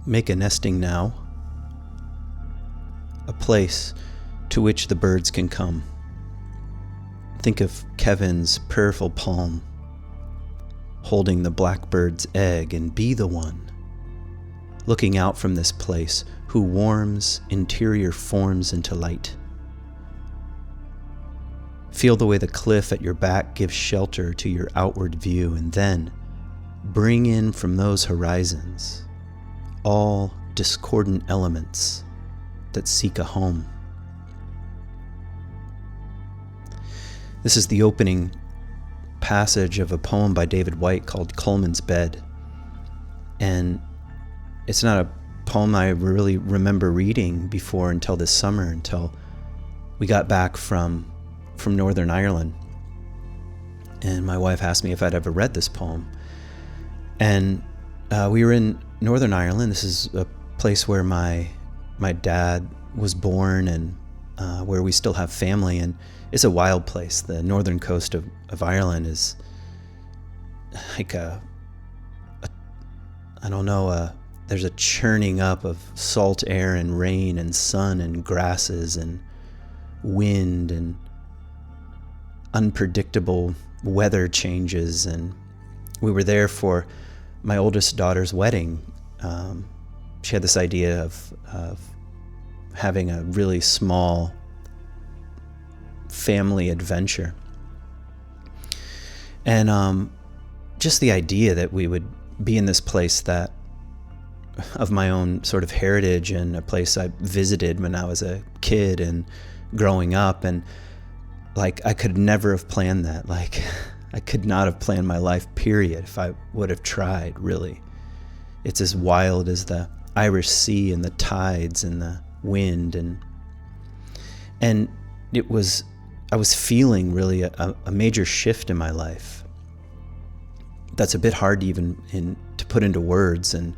Make a nesting now, a place to which the birds can come. Think of Kevin's prayerful palm, holding the blackbird's egg, and be the one, looking out from this place, who warms interior forms into light. Feel the way the cliff at your back gives shelter to your outward view, and then bring in from those horizons all discordant elements that seek a home. This is the opening passage of a poem by David Whyte called Coleman's Bed. And it's not a poem I really remember reading before until this summer, until we got back from Northern Ireland. And my wife asked me if I'd ever read this poem. And we were in Northern Ireland. This is a place where my dad was born, and where we still have family, and it's a wild place. The northern coast of Ireland is like there's a churning up of salt air and rain and sun and grasses and wind and unpredictable weather changes. And we were there for my oldest daughter's wedding. She had this idea of having a really small family adventure. And just the idea that we would be in this place that of my own sort of heritage, and a place I visited when I was a kid and growing up, and like I could never have planned that. Like I could not have planned my life, period, if I would have tried, really. It's as wild as the Irish Sea and the tides and the wind, and I was feeling really a major shift in my life that's a bit hard to even to put into words, and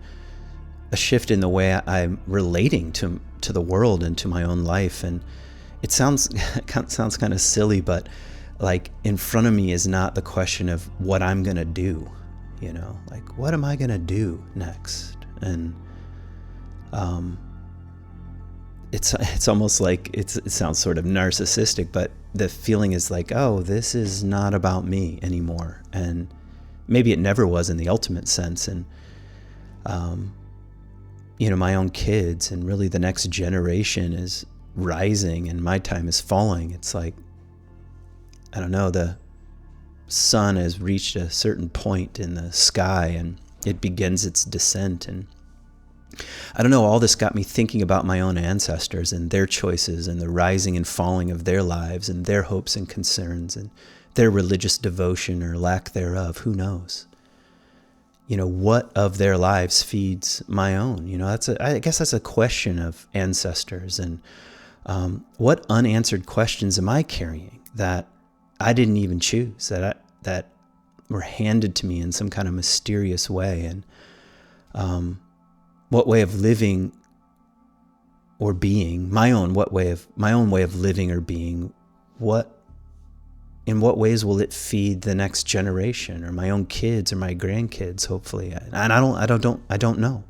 a shift in the way I'm relating to the world and to my own life. And it sounds kind of silly, but like in front of me is not the question of what I'm gonna do, like what am I gonna do next? And it's almost like it sounds sort of narcissistic, but the feeling is like, oh, this is not about me anymore. And maybe it never was in the ultimate sense. And my own kids and really the next generation is rising and my time is falling. It's like, I don't know, the sun has reached a certain point in the sky and it begins its descent. And I don't know, all this got me thinking about my own ancestors and their choices and the rising and falling of their lives and their hopes and concerns and their religious devotion or lack thereof. Who knows? What of their lives feeds my own? I guess that's a question of ancestors. And what unanswered questions am I carrying that I didn't even choose, that were handed to me in some kind of mysterious way? And what way of living or being, my own way of living or being, in what ways will it feed the next generation or my own kids or my grandkids, hopefully? And I don't know.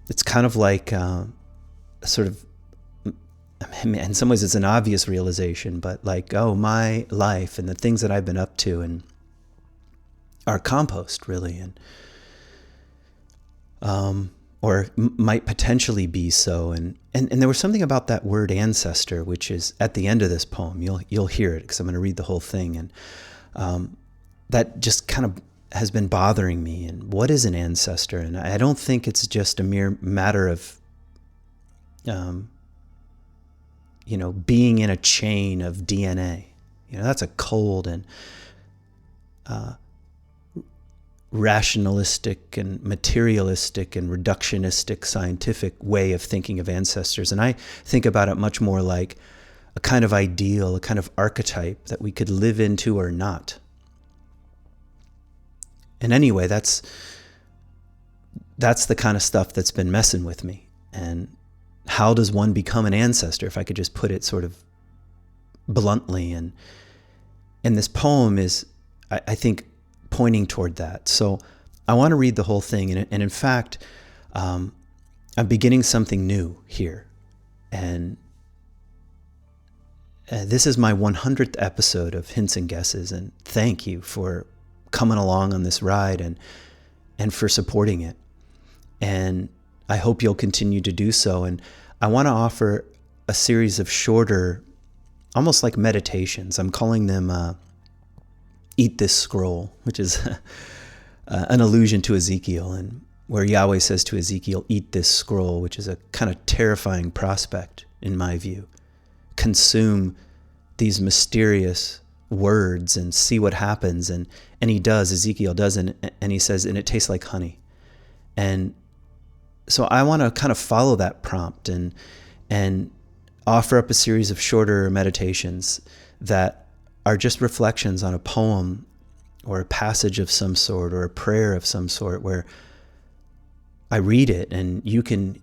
It's kind of like sort of, in some ways it's an obvious realization, but like, oh, my life and the things that I've been up to and are compost, really, and or might potentially be so. And there was something about that word ancestor, which is at the end of this poem. You'll hear it because I'm going to read the whole thing. And that just kind of has been bothering me. And what is an ancestor? And I don't think it's just a mere matter of, being in a chain of DNA. That's a cold and rationalistic and materialistic and reductionistic scientific way of thinking of ancestors. And I think about it much more like a kind of ideal, a kind of archetype that we could live into or not. And anyway, that's the kind of stuff that's been messing with me. And how does one become an ancestor, if I could just put it sort of bluntly? And this poem is, I think, pointing toward that. So I want to read the whole thing. And in fact, I'm beginning something new here. And this is my 100th episode of Hints and Guesses. And thank you for coming along on this ride and for supporting it. And I hope you'll continue to do so. And I want to offer a series of shorter, almost like meditations. I'm calling them Eat This Scroll, which is an allusion to Ezekiel, and where Yahweh says to Ezekiel, eat this scroll, which is a kind of terrifying prospect in my view. Consume these mysterious words and see what happens. And he does, Ezekiel does, and he says, and it tastes like honey. And so I want to kind of follow that prompt and offer up a series of shorter meditations that are just reflections on a poem or a passage of some sort or a prayer of some sort, where I read it and you can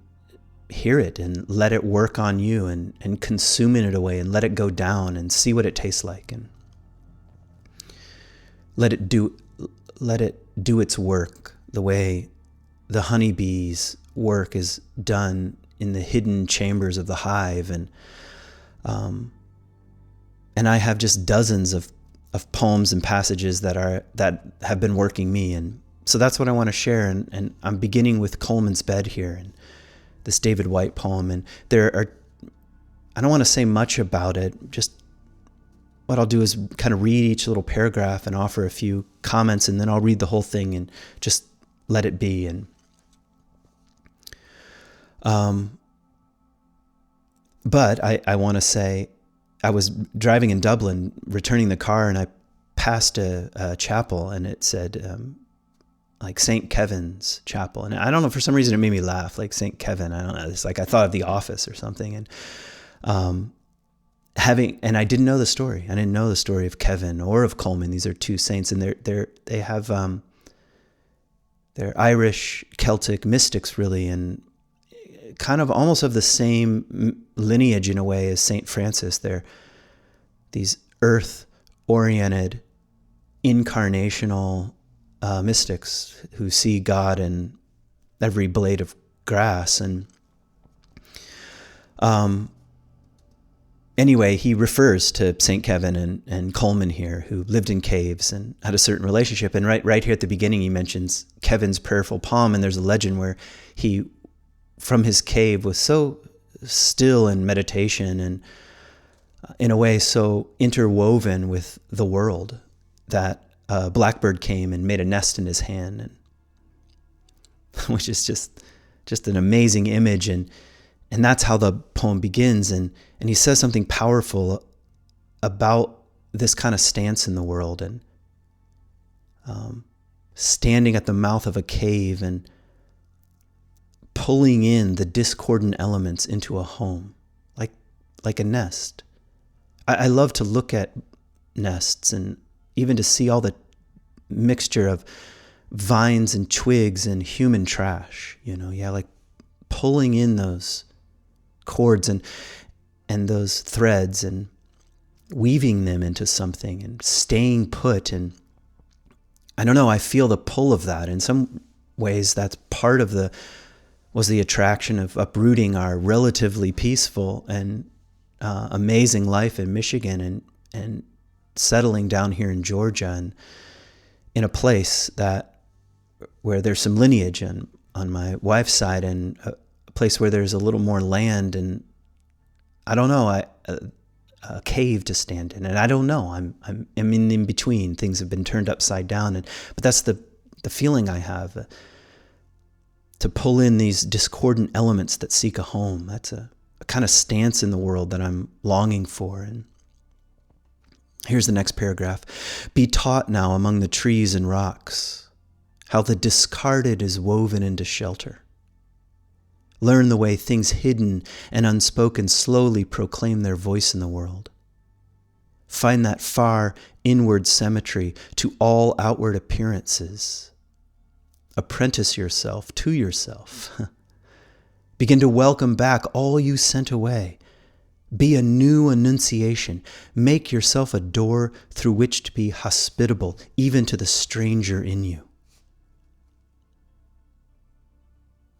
hear it and let it work on you and consume it away and let it go down and see what it tastes like, and let it do its work the way the honeybees' work is done in the hidden chambers of the hive. And I have just dozens of poems and passages that have been working me. And so that's what I want to share. And I'm beginning with Coleman's Bed here, and this David Whyte poem. And I don't want to say much about it. Just what I'll do is kind of read each little paragraph and offer a few comments, and then I'll read the whole thing and just let it be. And but I want to say, I was driving in Dublin, returning the car, and I passed a chapel, and it said like St. Kevin's Chapel. And I don't know, for some reason it made me laugh, like St. Kevin. I don't know. It's like I thought of The Office or something. And and I didn't know the story. I didn't know the story of Kevin or of Coleman. These are two saints, and they have they're Irish Celtic mystics, really, and kind of almost of the same lineage in a way as St. Francis. They're these earth-oriented, incarnational mystics who see God in every blade of grass. And anyway, he refers to St. Kevin and Coleman here, who lived in caves and had a certain relationship. And right here at the beginning, he mentions Kevin's prayerful poem, and there's a legend where he, from his cave, was so still in meditation and in a way so interwoven with the world that a blackbird came and made a nest in his hand, and which is just an amazing image. And that's how the poem begins. And he says something powerful about this kind of stance in the world, and standing at the mouth of a cave and pulling in the discordant elements into a home, like a nest. I love to look at nests, and even to see all the mixture of vines and twigs and human trash, like pulling in those cords and those threads and weaving them into something and staying put. And I don't know, I feel the pull of that. In some ways, that's part of was the attraction of uprooting our relatively peaceful and amazing life in Michigan and settling down here in Georgia, and in a place where there's some lineage on my wife's side, and a place where there's a little more land, and I don't know, a cave to stand in. And I don't know, I'm in between. Things have been turned upside down, but that's the feeling I have, to pull in these discordant elements that seek a home. That's a kind of stance in the world that I'm longing for. And here's the next paragraph. Be taught now among the trees and rocks how the discarded is woven into shelter. Learn the way things hidden and unspoken slowly proclaim their voice in the world. Find that far inward symmetry to all outward appearances. Apprentice yourself to yourself. Begin to welcome back all you sent away. Be a new annunciation. Make yourself a door through which to be hospitable, even to the stranger in you.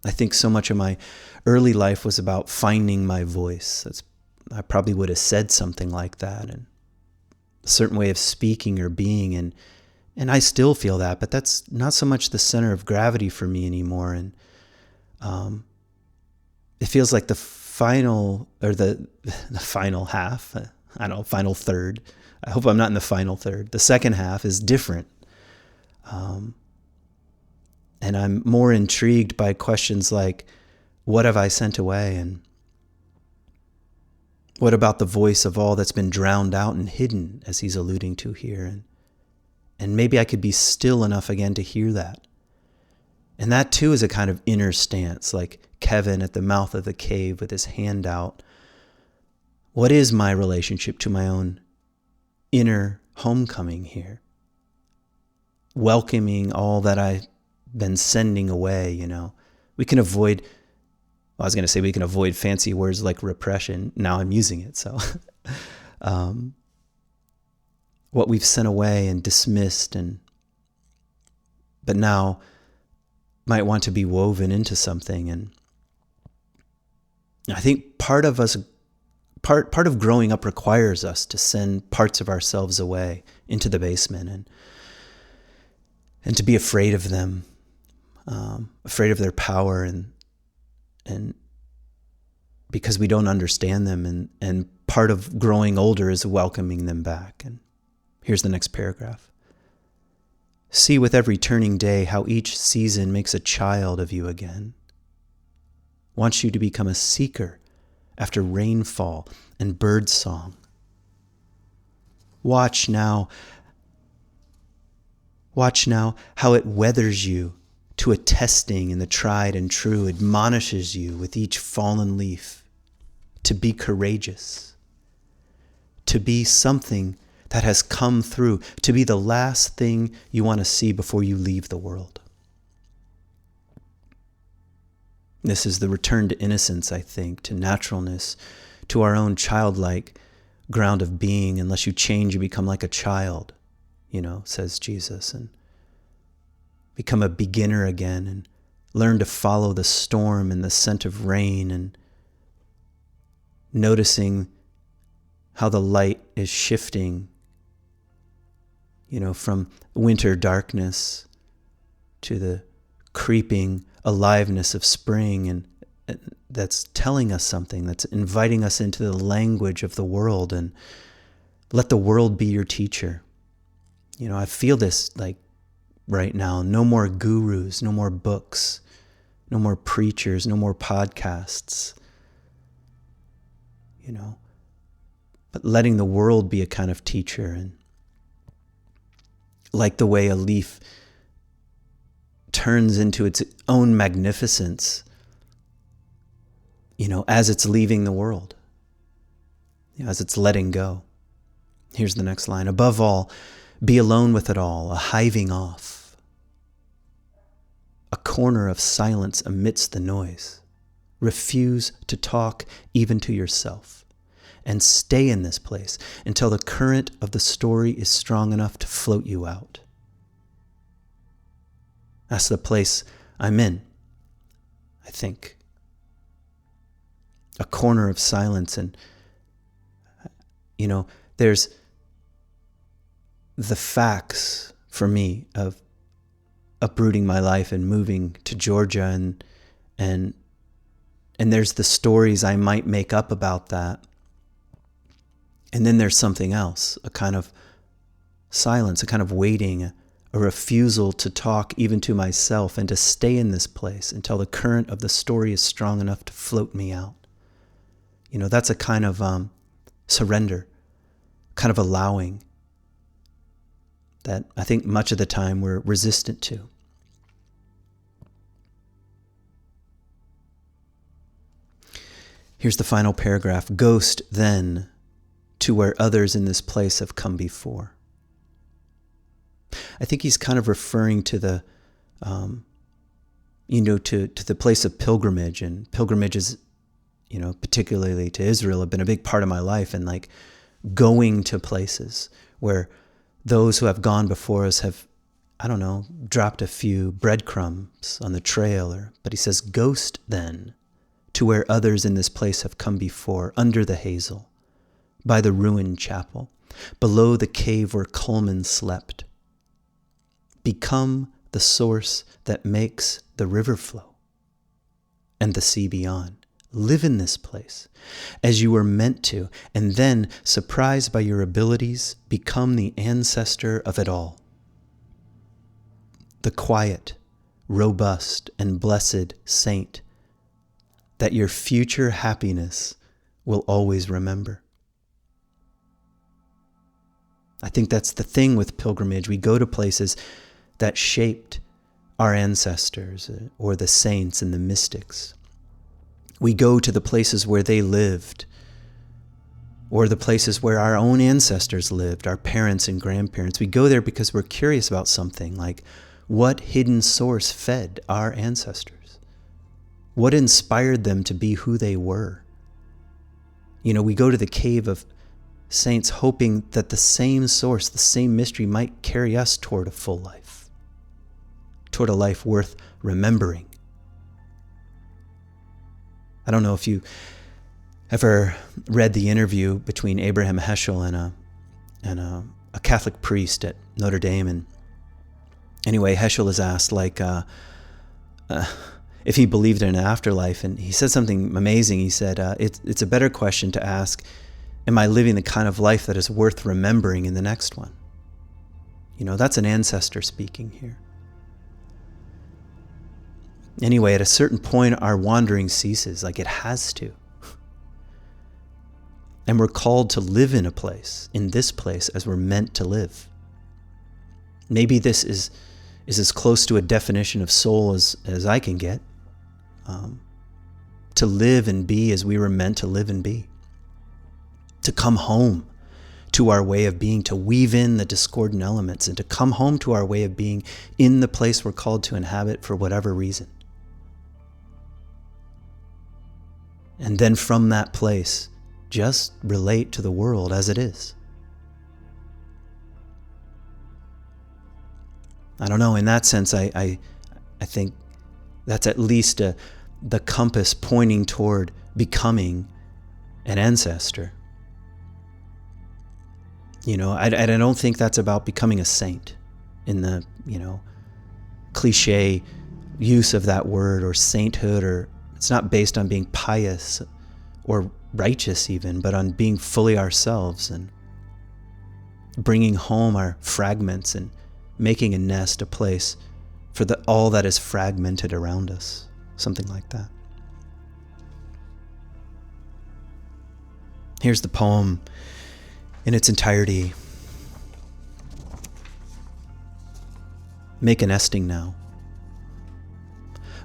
I think so much of my early life was about finding my voice. I probably would have said something like that, and a certain way of speaking or being, and I still feel that, but that's not so much the center of gravity for me anymore. And it feels like the final, or the final half, I don't know, final third. I hope I'm not in the final third. The second half is different. And I'm more intrigued by questions like, what have I sent away? And what about the voice of all that's been drowned out and hidden, as he's alluding to here? And maybe I could be still enough again to hear that. And that too is a kind of inner stance, like Kevin at the mouth of the cave with his hand out. What is my relationship to my own inner homecoming here? Welcoming all that I've been sending away, We can avoid, I was going to say we can avoid fancy words like repression. Now I'm using it, so. What we've sent away and dismissed, but now might want to be woven into something. And I think part of growing up requires us to send parts of ourselves away into the basement and to be afraid of them, afraid of their power, and because we don't understand them, and part of growing older is welcoming them back. And here's the next paragraph. See with every turning day how each season makes a child of you again. Wants you to become a seeker after rainfall and bird song. Watch now how it weathers you to a testing in the tried and true, admonishes you with each fallen leaf to be courageous, to be something that has come through, to be the last thing you want to see before you leave the world. This is the return to innocence, I think, to naturalness, to our own childlike ground of being. Unless you change, you become like a child, says Jesus, and become a beginner again and learn to follow the storm and the scent of rain, and noticing how the light is shifting, from winter darkness to the creeping aliveness of spring, and that's telling us something, that's inviting us into the language of the world, and let the world be your teacher. I feel this like right now. No more gurus, no more books, no more preachers, no more podcasts, but letting the world be a kind of teacher. And like the way a leaf turns into its own magnificence, as it's leaving the world, as it's letting go. Here's the next line. Above all, be alone with it all, a hiving off, a corner of silence amidst the noise. Refuse to talk even to yourself, and stay in this place until the current of the story is strong enough to float you out. That's the place I'm in, I think. A corner of silence. And, there's the facts for me of uprooting my life and moving to Georgia, and there's the stories I might make up about that. And then there's something else, a kind of silence, a kind of waiting, a refusal to talk even to myself, and to stay in this place until the current of the story is strong enough to float me out. That's a kind of surrender, kind of allowing that I think much of the time we're resistant to. Here's the final paragraph. Ghost then to where others in this place have come before. I think he's kind of referring to the, to the place of pilgrimage, and pilgrimages, particularly to Israel, have been a big part of my life, and like going to places where those who have gone before us have I don't know, dropped a few breadcrumbs on the trail, but he says, ghost then, to where others in this place have come before, under the hazel, by the ruined chapel, below the cave where Coleman slept. Become the source that makes the river flow and the sea beyond. Live in this place as you were meant to, and then, surprised by your abilities, become the ancestor of it all. The quiet, robust, and blessed saint that your future happiness will always remember. I think that's the thing with pilgrimage. We go to places that shaped our ancestors or the saints and the mystics. We go to the places where they lived, or the places where our own ancestors lived, our parents and grandparents. We go there because we're curious about something, like what hidden source fed our ancestors? What inspired them to be who they were? We go to the cave of saints hoping that the same source, the same mystery might carry us toward a full life, toward a life worth remembering. I don't know if you ever read the interview between Abraham Heschel and a Catholic priest at Notre Dame. And anyway, Heschel is asked if he believed in an afterlife, and he said something amazing. He said, it's a better question to ask, am I living the kind of life that is worth remembering in the next one? That's an ancestor speaking here. Anyway, at a certain point, our wandering ceases, like it has to. And we're called to live in this place, as we're meant to live. Maybe this is as close to a definition of soul as I can get. To live and be as we were meant to live and be. To come home to our way of being, to weave in the discordant elements, and to come home to our way of being in the place we're called to inhabit for whatever reason. And then from that place, just relate to the world as it is. I don't know, in that sense, I think that's at least the compass pointing toward becoming an ancestor. I don't think that's about becoming a saint in the, cliche use of that word, or sainthood, or it's not based on being pious or righteous even, but on being fully ourselves and bringing home our fragments and making a nest, a place for all that is fragmented around us. Something like that. Here's the poem in its entirety. Make a nesting now,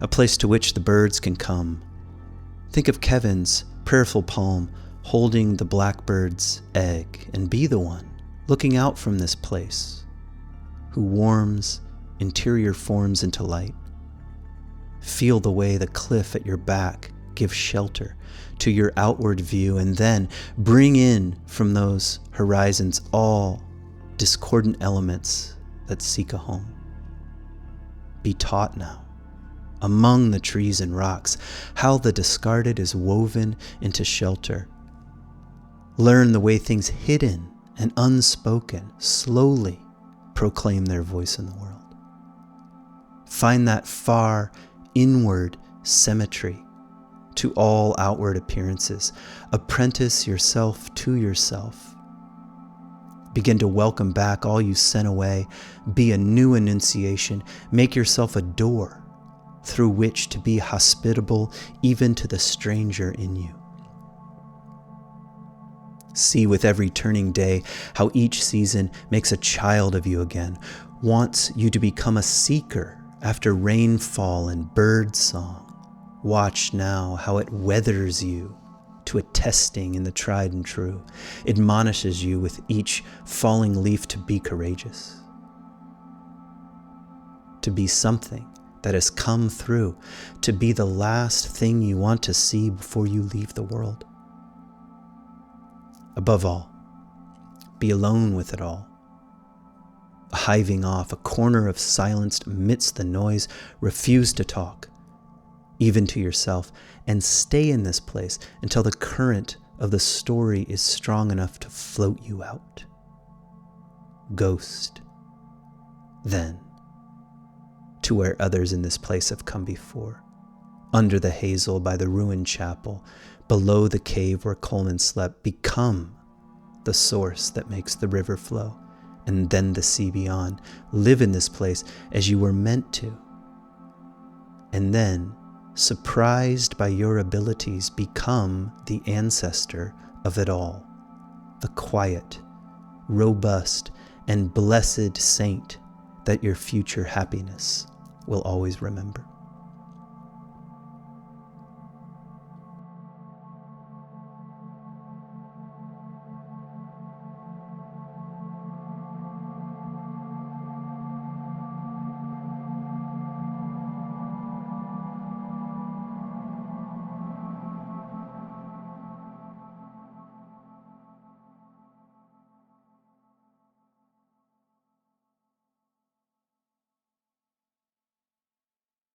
a place to which the birds can come. Think of Kevin's prayerful poem holding the blackbird's egg, and be the one looking out from this place who warms interior forms into light. Feel the way the cliff at your back gives shelter to your outward view, and then bring in from those horizons all discordant elements that seek a home. Be taught now, among the trees and rocks, how the discarded is woven into shelter. Learn the way things hidden and unspoken slowly proclaim their voice in the world. Find that far inward symmetry to all outward appearances. Apprentice yourself to yourself. Begin to welcome back all you sent away. Be a new annunciation. Make yourself a door through which to be hospitable even to the stranger in you. See with every turning day how each season makes a child of you again, wants you to become a seeker after rainfall and bird song. Watch now how it weathers you to a testing in the tried and true, admonishes you with each falling leaf to be courageous, to be something that has come through, to be the last thing you want to see before you leave the world. Above all, be alone with it all. hiving off, a corner of silence amidst the noise. Refuse to talk, even to yourself, and stay in this place until the current of the story is strong enough to float you out. Ghost, then, to where others in this place have come before, under the hazel by the ruined chapel, below the cave where Coleman slept. Become the source that makes the river flow, and then the sea beyond. Live in this place as you were meant to, and then, surprised by your abilities, become the ancestor of it all, the quiet, robust, and blessed saint that your future happiness will always remember.